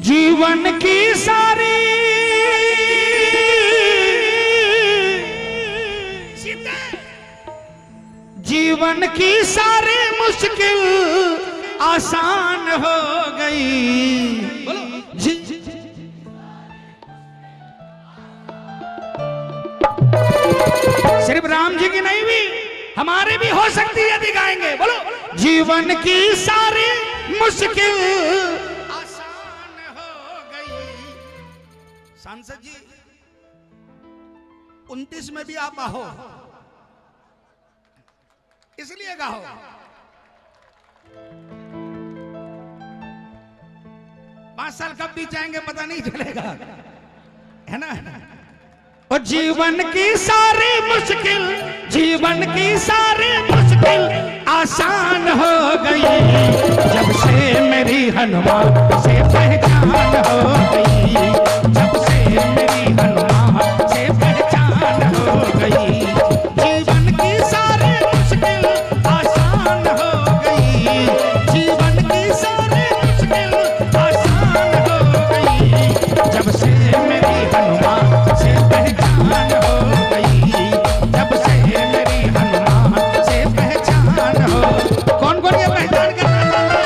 जीवन की सारी जीवन की सारी मुश्किल आसान हो गई। सिर्फ राम जी की नहीं भी हमारी भी हो सकती है यदि गाएंगे। बोलो, जीवन की सारी मुश्किल आसान हो गई। सांसद जी 29 में भी आप आहो, इसलिए गाओ। पांच साल कब बीत जाएंगे पता नहीं चलेगा, है ना। और जीवन की सारी मुश्किल, जीवन की सारी मुश्किल आसान हो गई जब से मेरी हनुमान से पहचान हो गई। जब से मेरी हनुमान से पहचान हो गई। जीवन की सारी मुश्किल आसान हो गई। जीवन की सारी मुश्किल आसान हो गई जब से मेरी हनुमान से पहचान हो गई। जब से मेरी हनुमान से पहचान हो। कौन कौन ये पहचान कर रहा है?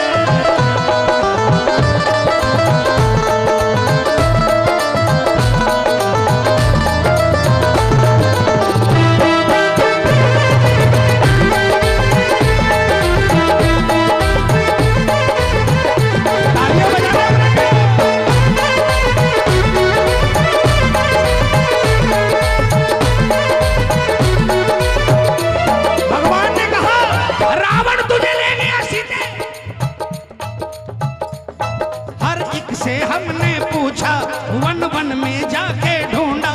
हमने पूछा वन वन में जाके ढूंढा,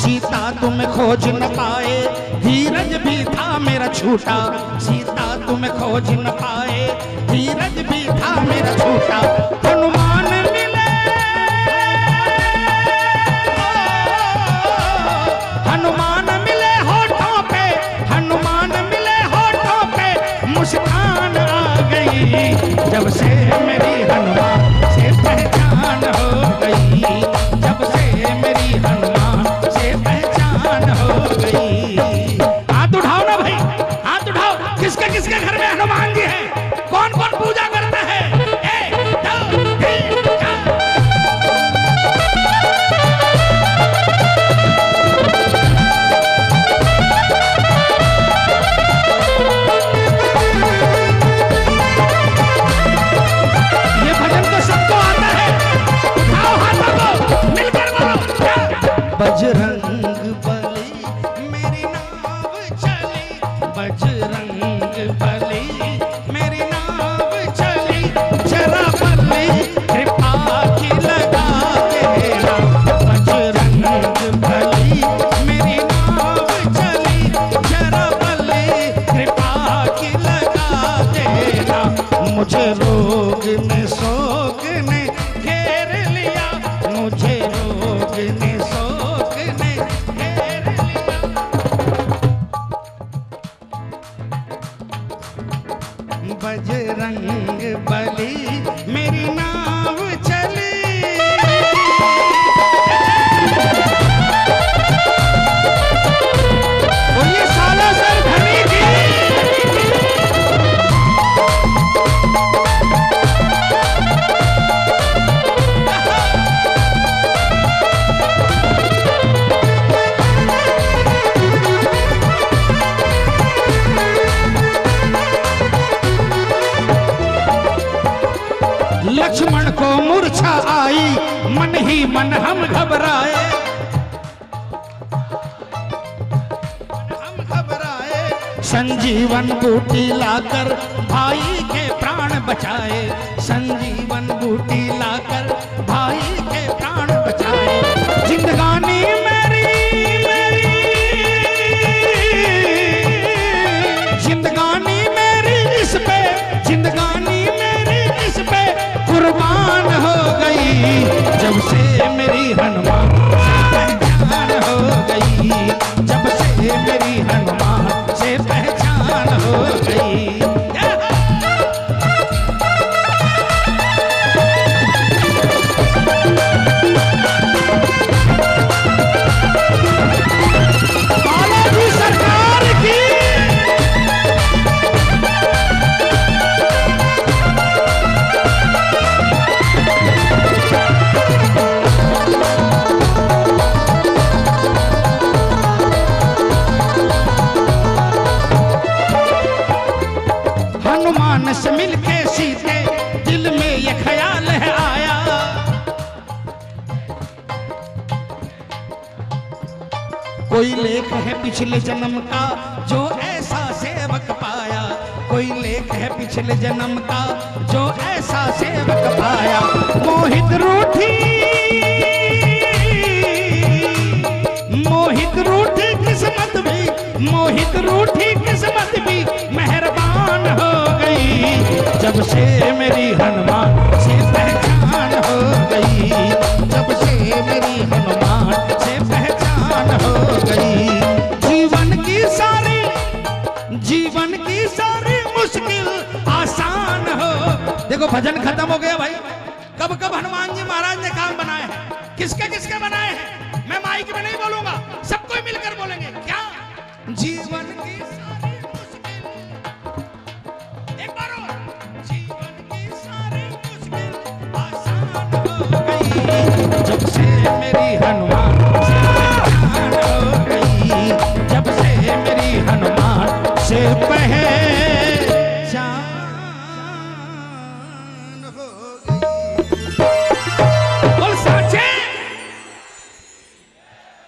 सीता तुम खोज न पाए, धीरज भी था मेरा छूटा। सीता तुम खोज न पाए, धीरज भी था मेरा छूटा। हनुमान मिले, हनुमान मिले होठों पे, हनुमान मिले होठों पे मुस्कान आ गई जब से मेरी हनुमान से पहचान हो गई। जब से मेरी हनुमान से पहचान हो गई। हाथ उठाओ ना भाई, हाथ उठाओ। किसके किसके घर में हनुमान जी हैं? कौन कौन पूजा करता है? 1 2 3 4। बजरंग बली मेरी नाव चली, बजरंग बली मेरी नाव चली, जरा बली कृपा की लगा देना। बजरंग बली मेरी नाव चली, जरा बली कृपा की लगा देना। मुझे रोग ने शोक ने घेर लिया, मुझे रोग ने बजरंग बली मेरी नाव चली। बोलिए साला सर धनी की। लक्ष्मण को मूर्छा आई, मन ही मन हम घबराए, हम घबराए। संजीवन बूटी लाकर भाई के प्राण बचाए, संजीवन बूटी लाकर भाई के प्राण बचाए। जिंदगानी मेरी, जिंदगानी मेरी इस पे, जिंदगानी मेरी इस पे कुर्बान हो गई जब से मेरी हनुमान से पहचान हो गई। जब से मेरी हनुमान से पहचान हो गई। हनुमान से मिलके सीते दिल में ये ख्याल है आया, कोई लेख है पिछले जन्म का जो ऐसा सेवक पाया, कोई लेख है पिछले जन्म का जो ऐसा सेवक पाया। मोहित रूठी किस्मत भी, मोहित रूठी किस्मत भी मेहरबान हो गई, जब से मेरी हनुमान से पहचान हो गई, जब से मेरी हनुमान से पहचान हो गई। जीवन की सारी मुश्किल आसान हो। देखो भजन खत्म हो गया भाई, कब कब हनुमान जी महाराज ने काम बनाए हैं, किसके किसके बनाए हैं, मैं माइक में नहीं बोलूंगा, सबको मिलकर बोलेंगे क्या। जीवन की सारी मुश्किल, एक बार और, जीवन की सारी मुश्किल आसान हो गई, जब से मेरी हनुमान